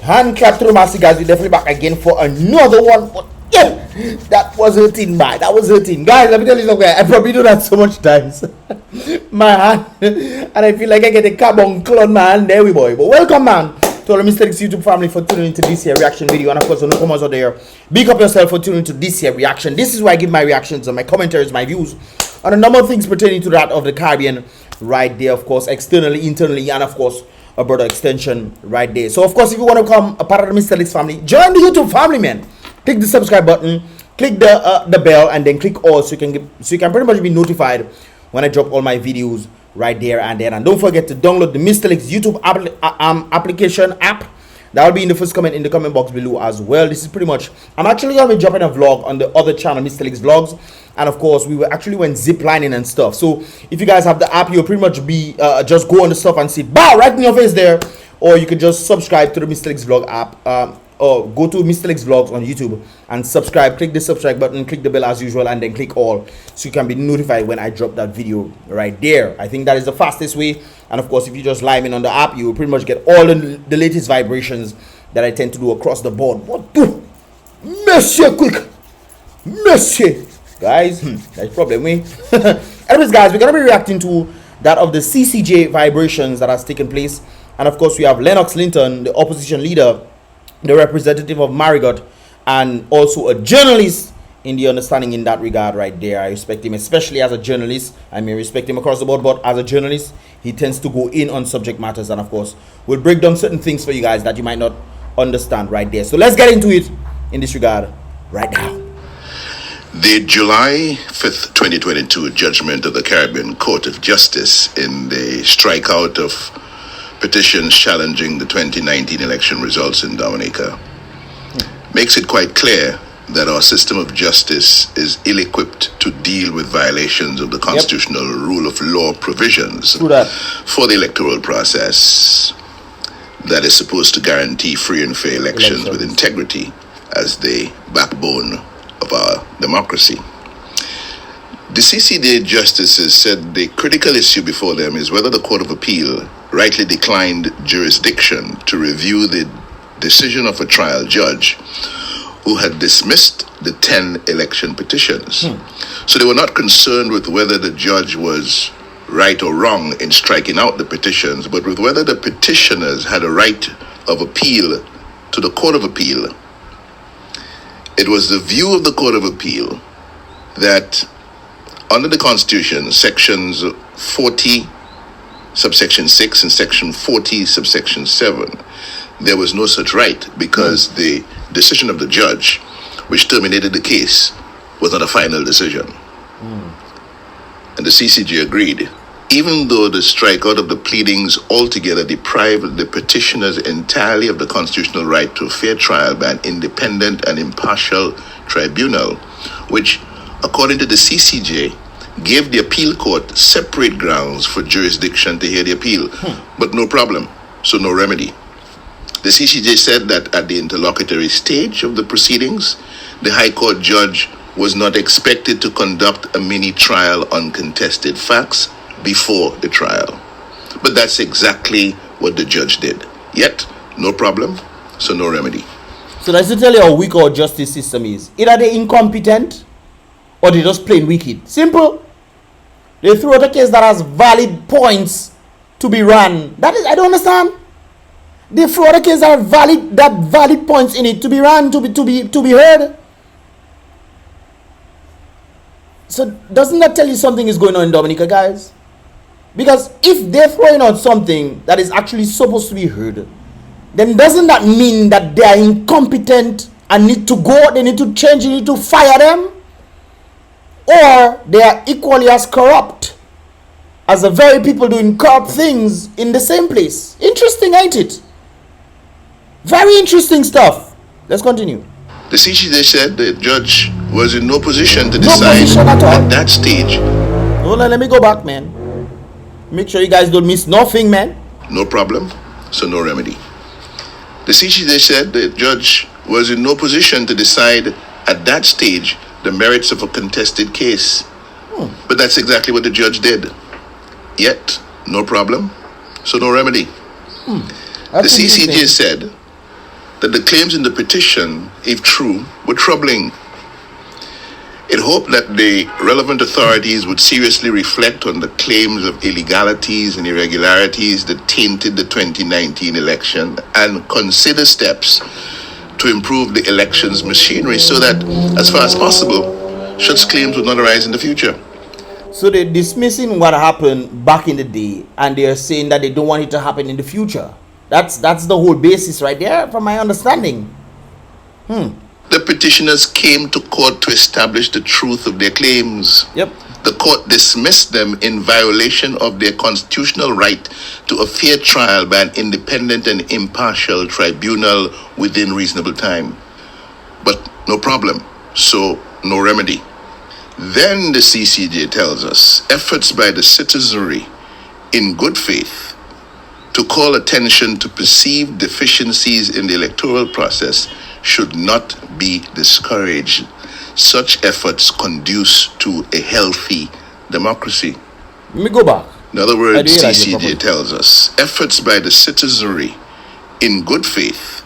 Hand clap to the master, guys. We're definitely back again for another one. But yeah, that was hurting, man. That was hurting, guys. Let me tell you something. I probably do that so much times. My hand, and I feel like I get a carbon clone, man. There we boy. But welcome, man, to all the Mystelics YouTube family for tuning into this here reaction video, and of course, the newcomers out there, big up yourself for tuning into this here reaction. This is where I give my reactions and my commentaries, my views on a number of things pertaining to that of the Caribbean, right there, of course, externally, internally, and of course, a broader extension right there. So of course, if you want to become a part of the Mystelics family, join the YouTube family, man. Click the subscribe button, click the bell, and then click all so you can pretty much be notified when I drop all my videos right there and then. And don't forget to download the Mystelics YouTube application app. That will be in the first comment in the comment box below as well. This is pretty much, I'm actually going to be dropping a vlog on the other channel, Mystelics Vlogs. And of course, we actually went zip lining and stuff. So if you guys have the app, you'll pretty much be, just go on the stuff and see, bow, right in your face there. Or you can just subscribe to the Mystelics Vlog app. Or go to Mystelics Vlogs on YouTube and subscribe. Click the subscribe button, click the bell as usual, and then click all so you can be notified when I drop that video right there. I think that is the fastest way. And of course, if you just lime in on the app, you will pretty much get all the latest vibrations that I tend to do across the board. What do? Monsieur quick! Monsieur! Guys, that's problem, we. Anyways, guys, we're going to be reacting to that of the CCJ vibrations that has taken place. And of course, we have Lennox Linton, the opposition leader, the representative of Marigot, and also a journalist in the understanding in that regard right there. I respect him, especially as a journalist. I may respect him across the board, but as a journalist, he tends to go in on subject matters, and of course, we'll break down certain things for you guys that you might not understand right there. So let's get into it in this regard right now. The July 5th, 2022 judgment of the Caribbean Court of Justice in the strikeout of petitions challenging the 2019 election results in Dominica makes it quite clear that our system of justice is ill-equipped to deal with violations of the constitutional rule of law provisions for the electoral process that is supposed to guarantee free and fair elections with integrity as the backbone of our democracy. The CCJ justices said the critical issue before them is whether the Court of Appeal rightly declined jurisdiction to review the decision of a trial judge who had dismissed the 10 election petitions. So they were not concerned with whether the judge was right or wrong in striking out the petitions, but with whether the petitioners had a right of appeal to the Court of Appeal. It was the view of the Court of Appeal that under the Constitution, sections 40 subsection 6 and section 40 subsection 7, there was no such right because the decision of the judge which terminated the case was not a final decision. And the CCJ agreed. Even though the strikeout of the pleadings altogether deprived the petitioners entirely of the constitutional right to a fair trial by an independent and impartial tribunal, which, according to the CCJ, gave the appeal court separate grounds for jurisdiction to hear the appeal, but no problem, so no remedy. The CCJ said that at the interlocutory stage of the proceedings, the High Court judge was not expected to conduct a mini trial on contested facts before the trial. But that's exactly what the judge did. Yet, no problem, so no remedy. So that's to tell you how weak our justice system is. Either they're incompetent or they're just plain wicked. Simple. They throw out a case that has valid points to be run. That is, I don't understand. They throw out a case that has valid points in it to be run, to be heard. So doesn't that tell you something is going on in Dominica, guys? Because if they're throwing out something that is actually supposed to be heard, then doesn't that mean that they are incompetent and need to go, they need to change, they need to fire them? Or they are equally as corrupt as the very people doing corrupt things in the same place. Interesting, ain't it? Very interesting stuff. Let's continue. The CCJ said the judge was in no position to decide at that stage. Hold on, let me go back, man. Make sure you guys don't miss nothing, man. No problem, so no remedy. The CCJ said the judge was in no position to decide at that stage the merits of a contested case. But that's exactly what the judge did. Yet, no problem, so no remedy. The CCJ said that the claims in the petition, if true, were troubling. It hoped that the relevant authorities would seriously reflect on the claims of illegalities and irregularities that tainted the 2019 election and consider steps to improve the elections machinery so that, as far as possible, such claims would not arise in the future. So they're dismissing what happened back in the day, and they're saying that they don't want it to happen in the future. That's the whole basis right there, from my understanding. The petitioners came to court to establish the truth of their claims. Yep. The court dismissed them in violation of their constitutional right to a fair trial by an independent and impartial tribunal within reasonable time. But no problem, so no remedy. Then the CCJ tells us efforts by the citizenry in good faith to call attention to perceived deficiencies in the electoral process should not be discouraged. Such efforts conduce to a healthy democracy. Let me go back. In other words, CCJ tells us efforts by the citizenry in good faith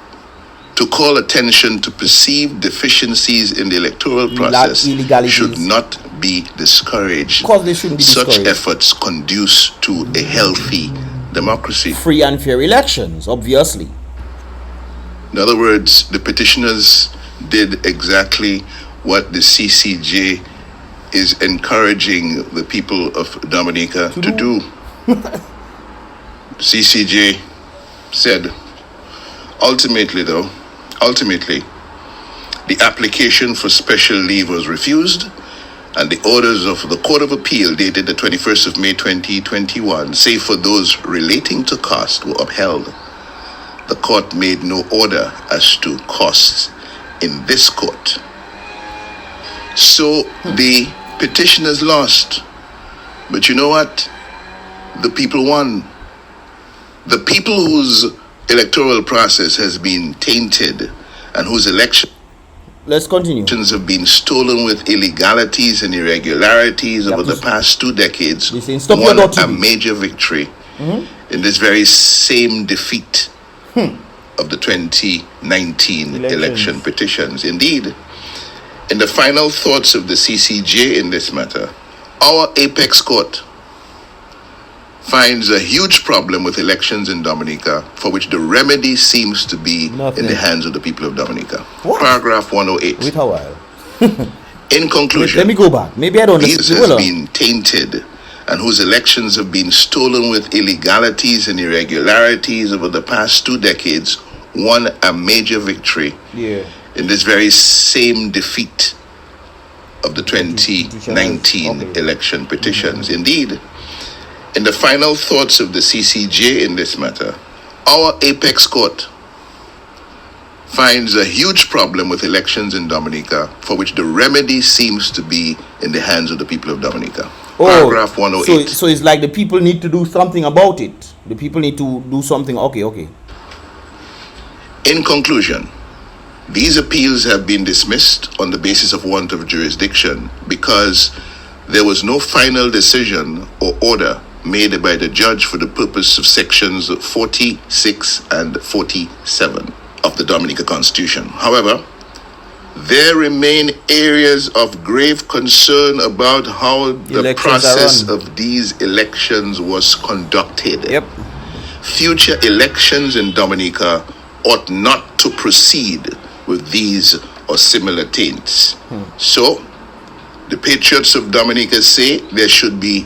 to call attention to perceived deficiencies in the electoral process should not be discouraged. Because they shouldn't be Such discouraged. efforts conduce to a healthy democracy. Free and fair elections, obviously. In other words, the petitioners did exactly what the CCJ is encouraging the people of Dominica to do. CCJ said, ultimately, the application for special leave was refused, and the orders of the Court of Appeal dated the 21st of May 2021, save for those relating to cost, were upheld. The court made no order as to costs in this court. So the petitioners lost. But you know what? The people won. The people whose electoral process has been tainted and whose elections Let's continue. have been stolen with illegalities and irregularities over the past 2 decades won a major victory in this very same defeat of the 2019 election petitions. Indeed, in the final thoughts of the CCJ in this matter, our apex court finds a huge problem with elections in Dominica, for which the remedy seems to be in the hands of the people of Dominica. What? Paragraph 108. Wait a while. In conclusion, Let me go back. Maybe I don't these understand. has been tainted and whose elections have been stolen with illegalities and irregularities over the past 2 decades won a major victory in this very same defeat of the 2019 election petitions. Indeed, in the final thoughts of the CCJ in this matter, our apex court finds a huge problem with elections in Dominica, for which the remedy seems to be in the hands of the people of Dominica. Paragraph 108. So it's like the people need to do something about it. The people need to do something. Okay. In conclusion, these appeals have been dismissed on the basis of want of jurisdiction because there was no final decision or order made by the judge for the purpose of sections 46 and 47 of the Dominica Constitution. However, there remain areas of grave concern about how the process of these elections was conducted. Future elections in Dominica ought not to proceed with these or similar taints. So, the patriots of Dominica say there should be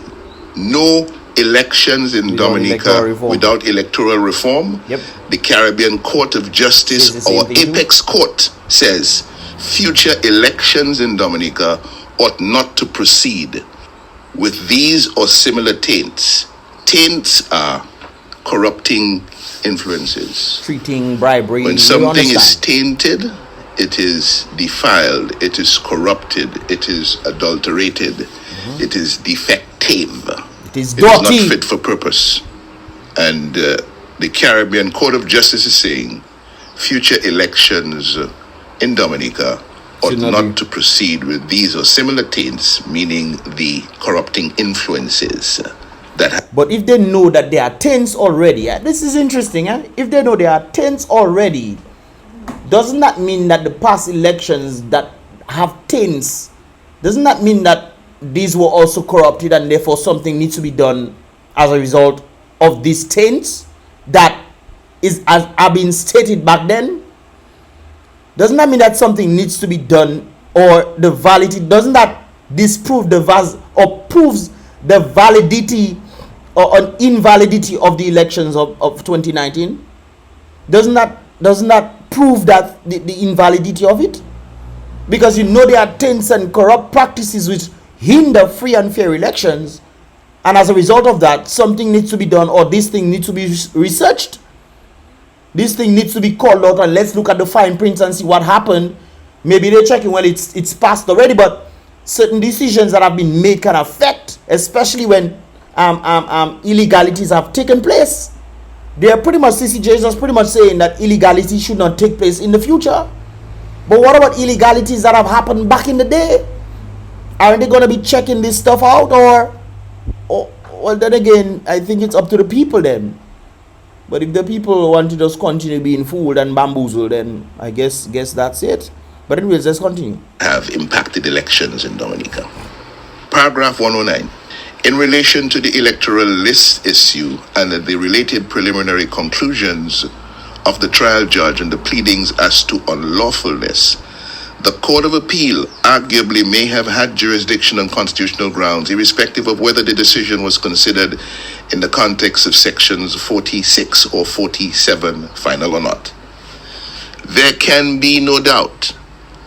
no elections in Dominica without electoral reform. The Caribbean Court of Justice, our apex court, says future elections in Dominica ought not to proceed with these or similar taints. Taints are corrupting influences. Treating bribery. When something is tainted, it is defiled, it is corrupted, it is adulterated, it is defective. It is not fit for purpose. And the Caribbean Court of Justice is saying future elections in Dominica ought not to proceed with these or similar taints, meaning the corrupting influences that. But if they know that there are taints already, this is interesting. If they know there are taints already, doesn't that mean that the past elections that have taints, doesn't that mean that these were also corrupted and therefore something needs to be done as a result of these taints that have been stated back then? Doesn't that mean that something needs to be done, or the validity, doesn't that disprove proves the validity or invalidity of the elections of 2019? Doesn't that prove that the invalidity of it? Because there are taints and corrupt practices which hinder free and fair elections, and as a result of that, something needs to be done, or this thing needs to be researched. This thing needs to be called out, and let's look at the fine print and see what happened. Maybe they're checking, well, it's passed already, but certain decisions that have been made can affect, especially when illegalities have taken place. They are pretty much, CCJ is just pretty much saying that illegality should not take place in the future. But what about illegalities that have happened back in the day? Aren't they going to be checking this stuff out? Or well, then again, I think it's up to the people then. But if the people want to just continue being fooled and bamboozled, then I guess that's it. But anyways, let's continue. Have impacted elections in Dominica. Paragraph 109. In relation to the electoral list issue and the related preliminary conclusions of the trial judge and the pleadings as to unlawfulness, the Court of Appeal arguably may have had jurisdiction on constitutional grounds, irrespective of whether the decision was considered in the context of sections 46 or 47, final or not. There can be no doubt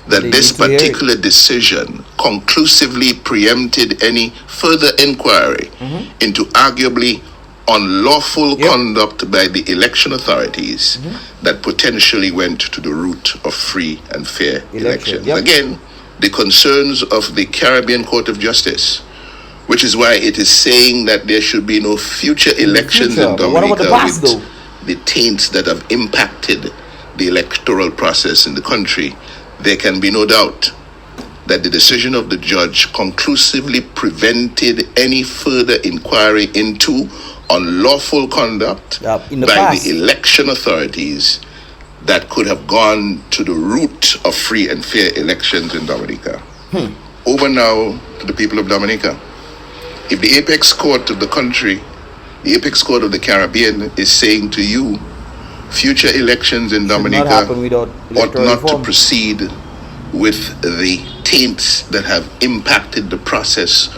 that this particular decision conclusively preempted any further inquiry into arguably unlawful conduct by the election authorities that potentially went to the root of free and fair elections. Again, the concerns of the Caribbean Court of Justice, which is why it is saying that there should be no future elections in Dominica with the taints that have impacted the electoral process in the country. There can be no doubt that the decision of the judge conclusively prevented any further inquiry into unlawful conduct by the election authorities that could have gone to the root of free and fair elections in Dominica. Over now to the people of Dominica. If the apex court of the country, the apex court of the Caribbean, is saying to you, future elections in Dominica ought not to proceed with the taints that have impacted the process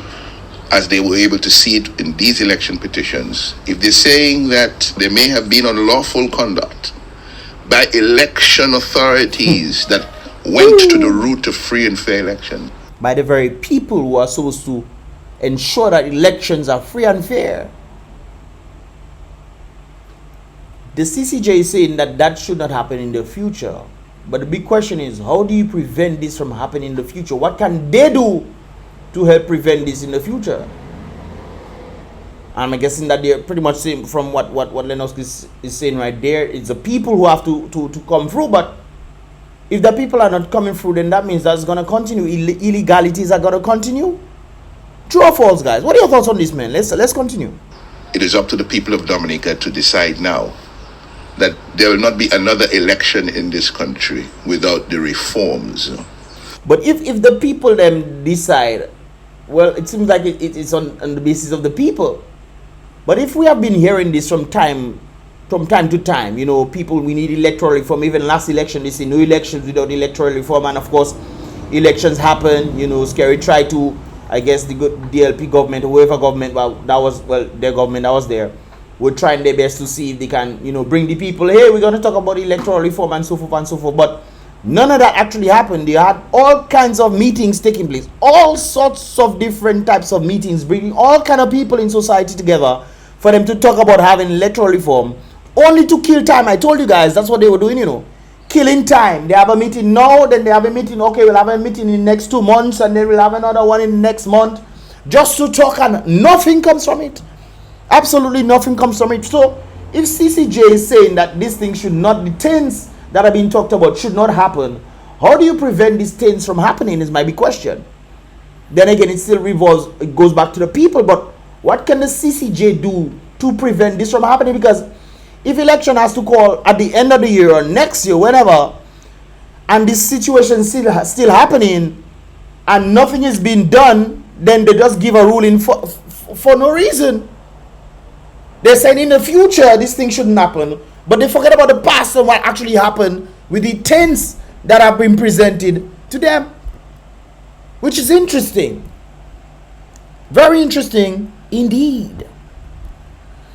as they were able to see it in these election petitions. If they're saying that there may have been unlawful conduct by election authorities that went to the root of free and fair election, by the very people who are supposed to ensure that elections are free and fair, the CCJ is saying that should not happen in the future. But the big question is, how do you prevent this from happening in the future? What can they do to help prevent this in the future? I'm guessing that they're pretty much saying, from what Lennox is saying right there, it's the people who have to come through. But if the people are not coming through, then that means that's going to continue. Illegalities are going to continue. True or false, guys? What are your thoughts on this, man? Let's continue. It is up to the people of Dominica to decide now that there will not be another election in this country without the reforms. But if the people then decide, well, it seems like it's on the basis of the people. But if we have been hearing this from time to time, people, we need electoral reform. Even last election, they say no elections without electoral reform. And of course, elections happen. Scary tried to, I guess, the DLP government, or whoever government, their government that was there, were trying their best to see if they can, bring the people, hey, we're going to talk about electoral reform and so forth and so forth. But none of that actually happened. They had all kinds of meetings taking place, all sorts of different types of meetings, bringing all kind of people in society together for them to talk about having electoral reform, only to kill time. I told you guys, that's what they were doing, killing time. They have a meeting now, then they have a meeting, okay, we'll have a meeting in the next 2 months, and then we'll have another one in the next month, just to talk, and nothing comes from it. Absolutely nothing comes from it. So if CCJ is saying that this thing should not, the taints that are being talked about should not happen, how do you prevent these taints from happening is my big question. Then again, it goes back to the people. But what can the CCJ do to prevent this from happening? Because if election has to call at the end of the year or next year, whenever, and this situation still happening, and nothing is being done, then they just give a ruling for no reason. They're saying in the future this thing shouldn't happen, but they forget about the past and what actually happened with the things that have been presented to them, which is interesting. Very interesting indeed.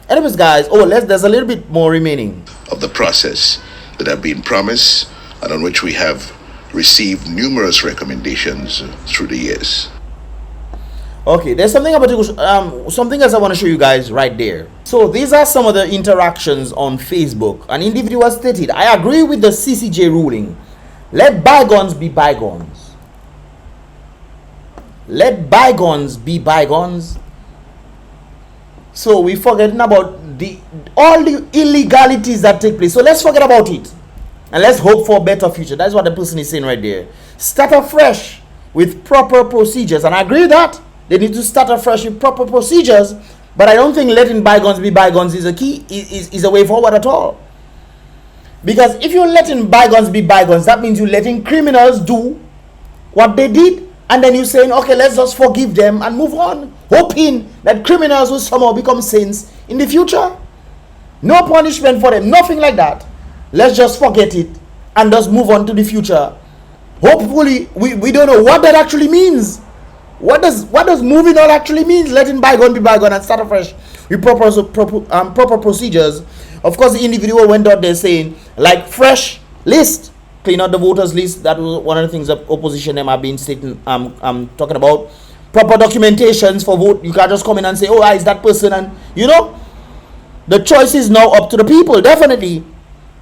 Anyways, guys, there's a little bit more remaining of the process that have been promised and on which we have received numerous recommendations through the years. Okay, there's something about something else I want to show you guys right there. So these are some of the interactions on Facebook. An individual stated, "I agree with the CCJ ruling. Let bygones be bygones. Let bygones be bygones." So we're forgetting about all the illegalities that take place. So let's forget about it and let's hope for a better future. That's what the person is saying right there. Start afresh with proper procedures, and I agree with that. They need to start afresh with proper procedures, but I don't think letting bygones be bygones is is a way forward at all. Because if you're letting bygones be bygones, that means you're letting criminals do what they did, and then you're saying, okay, let's just forgive them and move on, hoping that criminals will somehow become saints in the future. No punishment for them, nothing like that. Let's just forget it and just move on to the future. Hopefully, we don't know what that actually means. What does moving on actually mean? Letting bygone be bygone and start afresh with proper procedures. Of course, the individual went out there saying, like, fresh list, clean out the voters list. That was one of the things that opposition them have been stating, talking about. Proper documentations for vote. You can't just come in and say, oh, is that person? And the choice is now up to the people. Definitely,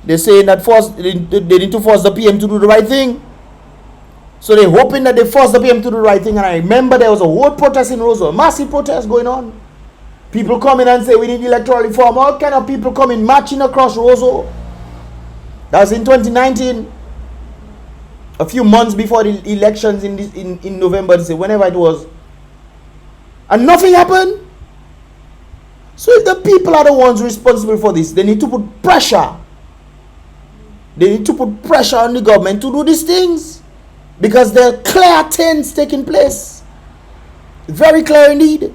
they're saying that they need to force the PM to do the right thing. So they're hoping that they force the PM to do the right thing. And I remember there was a whole protest in Roswell, massive protest going on. People come in and say we need electoral reform. All kind of people come in marching across Roswell. That was in 2019, a few months before the elections in November, whenever it was, and nothing happened. So if the people are the ones responsible for this, they need to put pressure. They need to put pressure on the government to do these things. Because there are clear things taking place. Very clear indeed.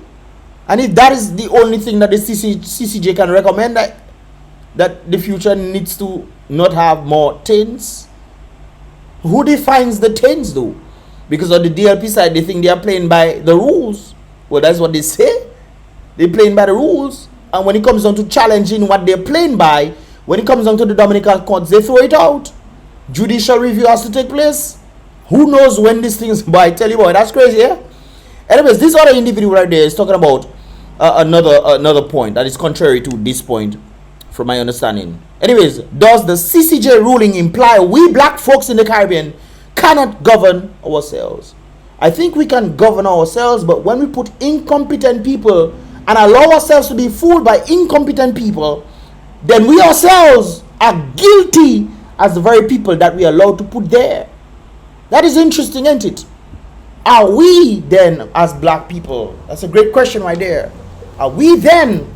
And if that is the only thing that the CCJ can recommend, that the future needs to not have more things, who defines the things though? Because on the DLP side, they think they are playing by the rules. Well, that's what they say. They're playing by the rules. And when it comes down to challenging what they're playing by, when it comes down to the Dominica courts, they throw it out. Judicial review has to take place. Who knows when these things, but I tell you what, that's crazy, yeah? Anyways, this other individual right there is talking about another point that is contrary to this point, from my understanding. Anyways, does the CCJ ruling imply we black folks in the Caribbean cannot govern ourselves? I think we can govern ourselves, but when we put incompetent people and allow ourselves to be fooled by incompetent people, then we ourselves are guilty as the very people that we are allowed to put there. That is interesting, isn't it? Are we then, as black people, that's a great question right there, are we then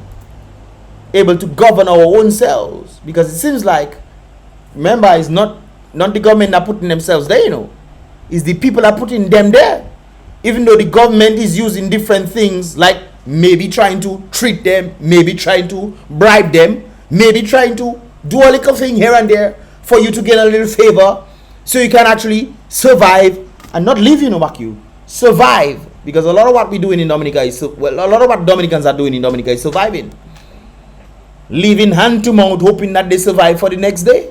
able to govern our own selves? Because it seems like, remember, it's not the government that putting themselves there, It's the people that putting them there. Even though the government is using different things, like maybe trying to treat them, maybe trying to bribe them, maybe trying to do a little thing here and there for you to get a little favor, so you can actually survive and not live in a vacuum. Survive. Because a lot of what we're doing in Dominica is, a lot of what Dominicans are doing in Dominica is surviving. Living hand to mouth, hoping that they survive for the next day.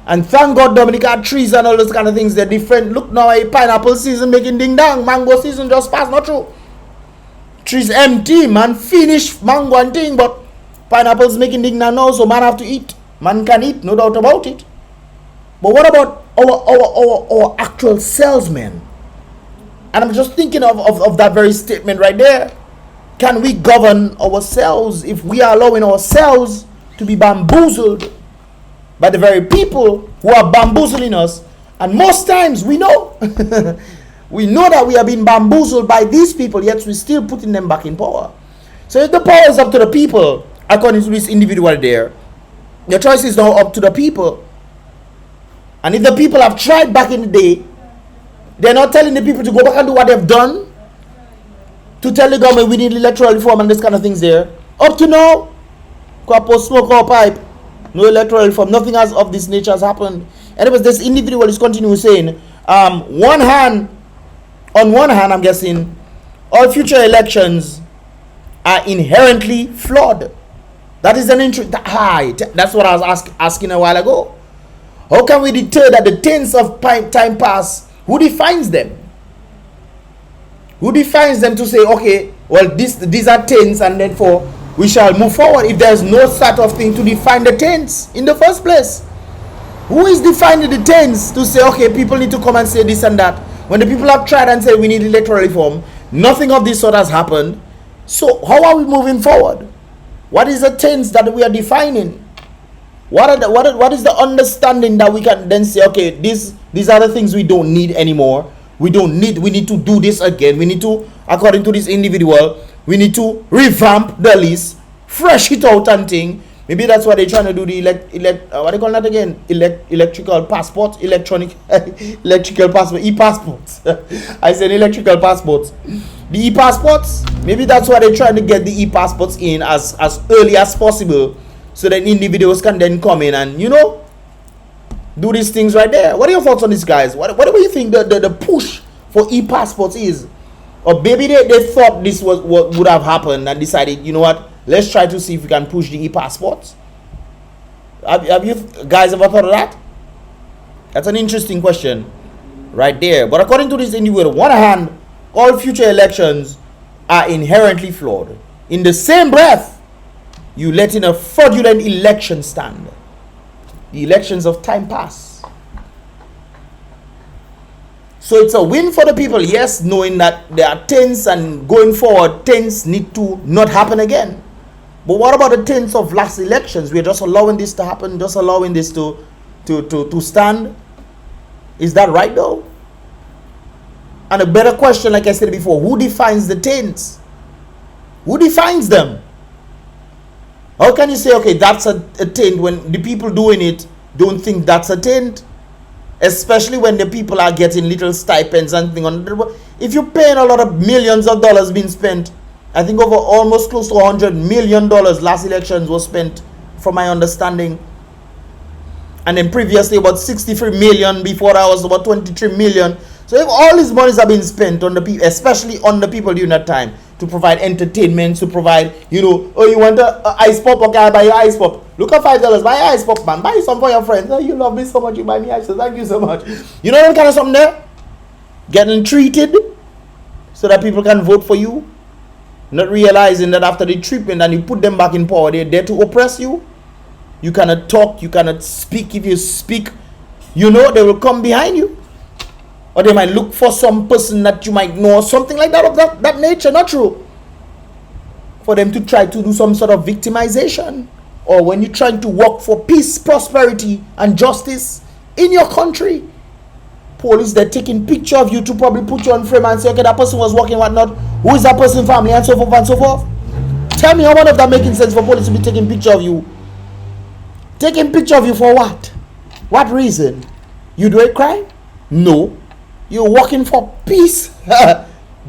And thank God Dominica had trees and all those kind of things. They're different. Look now, a pineapple season making ding dang. Mango season just passed, not true. Trees empty, man finish mango and thing, but pineapples making ding dang now, so man have to eat. Man can eat, no doubt about it. But what about our actual salesmen? And I'm just thinking of that very statement right there. Can we govern ourselves if we are allowing ourselves to be bamboozled by the very people who are bamboozling us? And most times we know we know that we are being bamboozled by these people, yet we're still putting them back in power. So if the power is up to the people, according to this individual there, the choice is now up to the people. And if the people have tried back in the day, they're not telling the people to go back and do what they've done, to tell the government we need electoral reform and this kind of things there. Up to now, smoke or pipe, no electoral reform, nothing as of this nature has happened. Anyways, this individual is continuing saying, on one hand, I'm guessing, all future elections are inherently flawed. That is an interest. That's what I was asking a while ago. How can we deter that the tenets of time pass? Who defines them? Who defines them to say, okay, well, these are tenets, and therefore we shall move forward, if there's no sort of thing to define the tenets in the first place? Who is defining the tenets to say, okay, people need to come and say this and that? When the people have tried and said we need electoral reform, nothing of this sort has happened. So how are we moving forward? What is the tenets that we are defining? What is the understanding that we can then say, okay, these are the things we don't need anymore. We need to do this again. We need to, according to this individual, we need to revamp the list, fresh it out and thing. Maybe that's why they're trying to do the what do you call that again? Electrical passport, electrical passport, e-passports. I said electrical passports. The e-passports, maybe that's why they're trying to get the e-passports in as early as possible, so that individuals can then come in and, do these things right there. What are your thoughts on this, guys? What do you think the push for e-passports is? Or maybe they thought this was what would have happened and decided, you know what, let's try to see if we can push the e-passports. Have you guys ever thought of that? That's an interesting question right there. But according to this individual, on one hand, all future elections are inherently flawed. In the same breath, you let in a fraudulent election stand. The elections of time pass. So it's a win for the people, yes, knowing that there are tenets, and going forward, tenets need to not happen again. But what about the tenets of last elections? We're just allowing this to happen, just allowing this to stand. Is that right though? And a better question, like I said before, who defines the tenets? Who defines them? How can you say, okay, that's a tenet, when the people doing it don't think that's a tenet? Especially when the people are getting little stipends and things on. If you're paying a lot of millions of dollars being spent, I think over almost close to $100 million last elections was spent, from my understanding. And then previously about 63 million, before that was about 23 million. So if all these monies have been spent on the people, especially on the people during that time, to provide entertainment, to provide, oh, you want a ice pop? Okay, I'll buy your ice pop. Look at $5, buy ice pop, man. Buy some for your friends. Oh, you love me so much, you buy me ice. Thank you so much. You know that kind of something there? Getting treated so that people can vote for you. Not realizing that after the treatment and you put them back in power, they're there to oppress you. You cannot talk, you cannot speak. If you speak, they will come behind you. Or they might look for some person that you might know, or something like that, of that nature. Not true. For them to try to do some sort of victimization. Or when you're trying to work for peace, prosperity, and justice in your country, police, they're taking picture of you to probably put you on frame and say, okay, that person was working, whatnot. Who is that person, family, and so forth and so forth. Tell me, how much of that making sense for police to be taking picture of you? Taking picture of you for what? What reason? You do a crime? No. You're working for peace,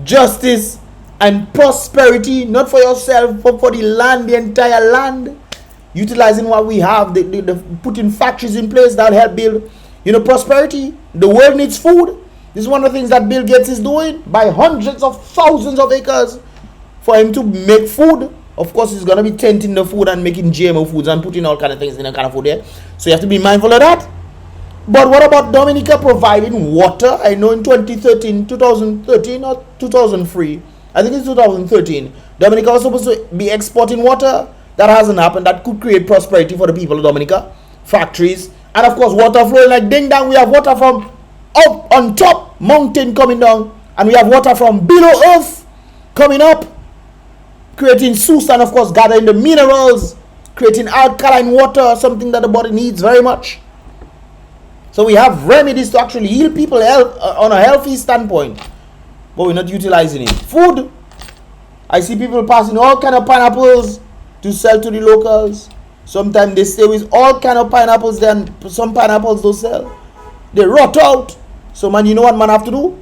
justice, and prosperity, not for yourself, but for the land, the entire land. Utilizing what we have, putting factories in place that help build, prosperity. The world needs food. This is one of the things that Bill Gates is doing, by hundreds of thousands of acres for him to make food. Of course, he's going to be tenting the food and making GMO foods and putting all kind of things in a kind of food there. So you have to be mindful of that. But what about Dominica providing water? I know in 2013 or 2003, I think it's 2013, Dominica was supposed to be exporting water. That hasn't happened. That could create prosperity for the people of Dominica. Factories. And of course, water flowing like ding dong. We have water from up on top mountain coming down. And we have water from below earth coming up. Creating source, and of course gathering the minerals. Creating alkaline water, something that the body needs very much. So we have remedies to actually heal people on a healthy standpoint. But we're not utilizing it. Food. I see people passing all kind of pineapples to sell to the locals. Sometimes they stay with all kind of pineapples, then some pineapples don't sell. They rot out. So man, you know what man have to do?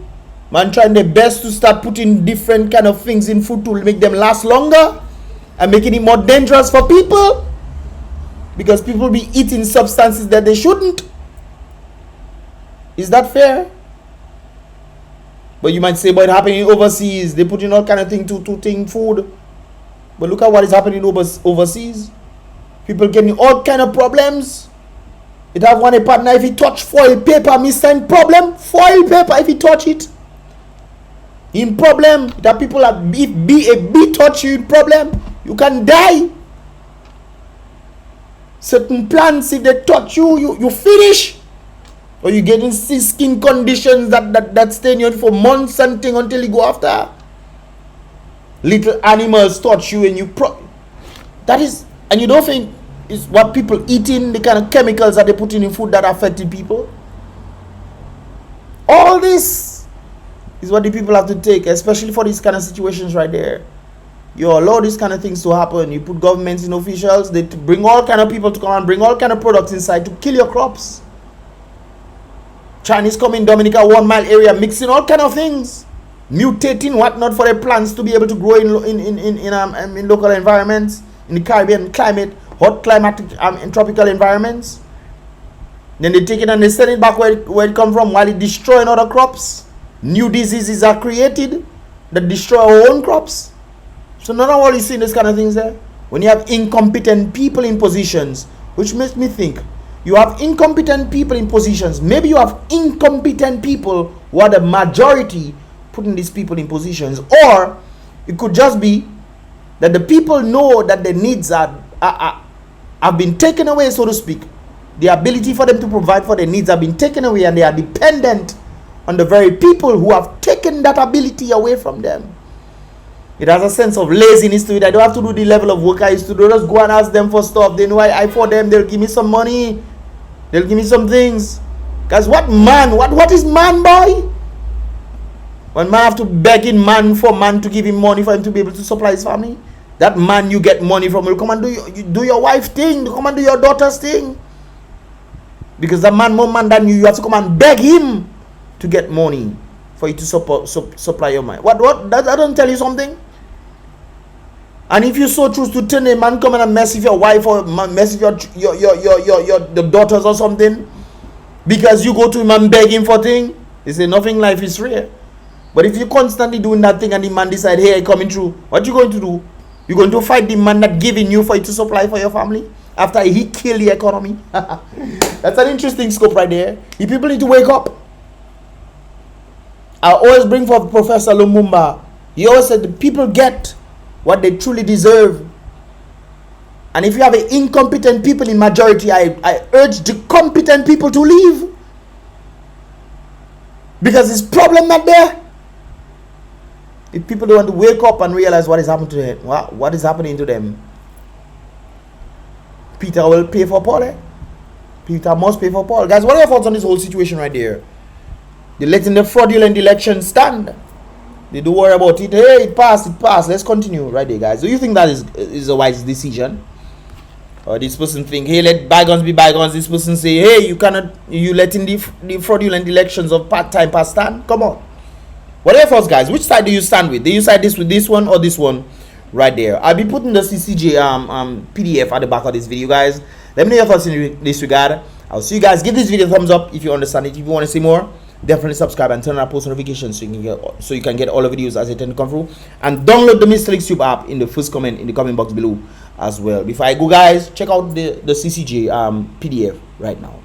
Man trying their best to start putting different kind of things in food to make them last longer and making it more dangerous for people. Because people be eating substances that they shouldn't. Is that fair? But you might say, but it's happening overseas. They put in all kind of thing to think food. But look at what is happening overseas. People getting all kind of problems. It have one a partner, if he touch foil paper, missing problem. Foil paper, if he touch it, in problem. That people that be touch you in problem, you can die. Certain plants, if they touch you, you finish. Or you getting skin conditions that stay in you for months and thing until you go after. Little animals touch you and you that is, and you don't think is what people eating, the kind of chemicals that they put in food that are affecting people. All this is what the people have to take, especially for these kind of situations right there. You allow these kind of things to happen. You put governments in officials, they bring all kind of people to come and bring all kind of products inside to kill your crops. Chinese come in Dominica 1 mile area mixing all kind of things, mutating whatnot for their plants to be able to grow in local environments, in the Caribbean climate, hot climatic and tropical environments. Then they take it and they send it back where it come from, while it destroying other crops. New diseases are created that destroy our own crops. So none of all you see this kind of things there. When you have incompetent people in positions, which makes me think, you have incompetent people in positions. Maybe you have incompetent people who are the majority putting these people in positions. Or it could just be that the people know that the needs have been taken away, so to speak. The ability for them to provide for their needs have been taken away, and they are dependent on the very people who have taken that ability away from them. It has a sense of laziness to it. I don't have to do the level of work I used to do. Just go and ask them for stuff. They know I for them. They'll give me some money. They'll give me some things. Guys, what is man, boy? When man have to beg in man for man to give him money for him to be able to supply his family. That man you get money from will come and do your wife thing. Come and do your daughter's thing. Because that man more man than you have to come and beg him to get money for you to supply your mind. What? That don't tell you something? And if you so choose to turn a man come and mess with your wife or mess with your daughters or something, because you go to him and beg him for thing, they say nothing life is rare. But if you constantly doing that thing and the man decide, hey, I coming through, what you going to do? You're going to fight the man that giving you for you to supply for your family after he kill the economy. That's an interesting scope right there. You people need to wake up. I always bring forth Professor Lumumba. He always said the people get what they truly deserve. And if you have incompetent people in majority, I urge the competent people to leave. Because it's problem not there. If people don't want to wake up and realize what is happening to them, what is happening to them, Peter will pay for Paul. Peter must pay for Paul. Guys, what are your thoughts on this whole situation right there? They're letting the fraudulent election stand. They don't worry about it. Hey, it passed. Let's continue right there, guys. Do you think that is a wise decision? Or this person think, hey, let bygones be bygones. This person say, hey, you letting the fraudulent elections of part-time pass stand? Come on. What are your thoughts, guys? Which side do you stand with? Do you side this with this one or this one right there? I'll be putting the CCJ PDF at the back of this video, guys. Let me know your thoughts in this regard. I'll see you guys. Give this video a thumbs up if you understand it. If you want to see more, definitely subscribe and turn on post notifications so you can get all the videos as they tend to come through. And download the Mystelics Tube app in the first comment in the comment box below as well. Before I go, guys, check out the CCJ PDF right now.